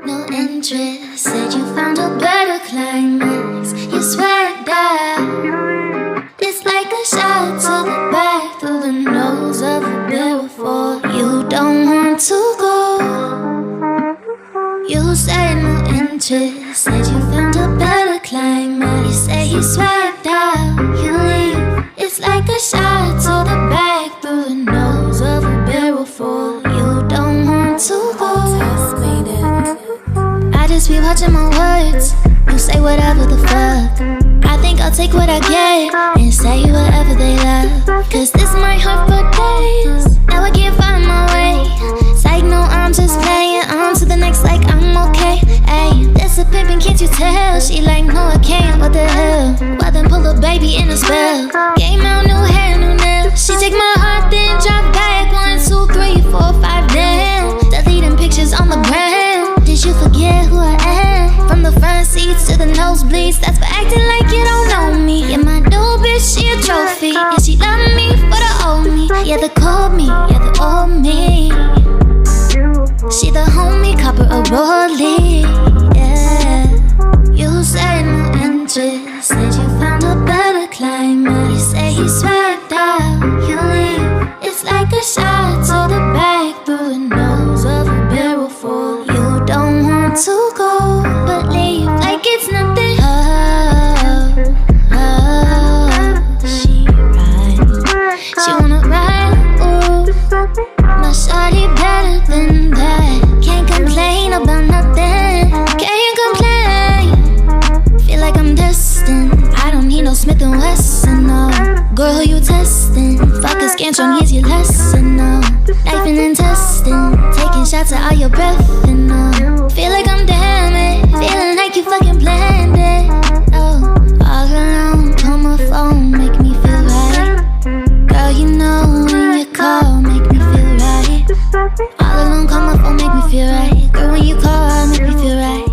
no interest. Said you found a better climax. You sweat out. It's like a shot to the back through the nose of a barrel for you don't want to go. You said no interest. Said you found a better climax. You say you sweat out. You leave. It's like a shot to the back through the nose of a barrel for you don't want to go. I just be watching my words. You say whatever the fuck. I think I'll take what I get and say whatever they love. Cause this might hurt for days. Now I can't find my way. Psych, no, I'm just playing. On to the next like I'm okay. Ayy, this a pimpin', can't you tell? She like, no, I can't, what the hell? Well then pull a baby in a spell. Game out, new hair, new nails. She take my heart, then drop back. 1, 2, 3, 4, 5, damn. Deleting pictures on the ground. Did you forget who I am? From the front seats to the nosebleeds. That's for acting like you don't know me. Yeah, my new bitch, she a trophy. Yeah, she love me for the old me. Yeah, the cold me, yeah, the old me. She the homie, copper a rollie. Yeah. You said no interest. Said you found a better climate. You say he swagged out. You leave. It's like a shot to the back through the nose of a barrel for you don't want to go, but leave like it's nothing. She ride. She wanna ride. Ooh, my shawty better than that. Can't complain about nothing. Can't complain. Feel like I'm destined. I don't need no Smith & Wesson, no. Girl, who you testing? Fuck a scantron, here's your lesson, no. Knifing and testing, taking shots at all your breath, and no. Feel like I'm damaged, feeling like you fucking planned it. Oh, all alone, call my phone, make me feel right. Girl, you know when you call, make me feel right. All alone, call my phone, make me feel right. Girl, when you call, make me feel right.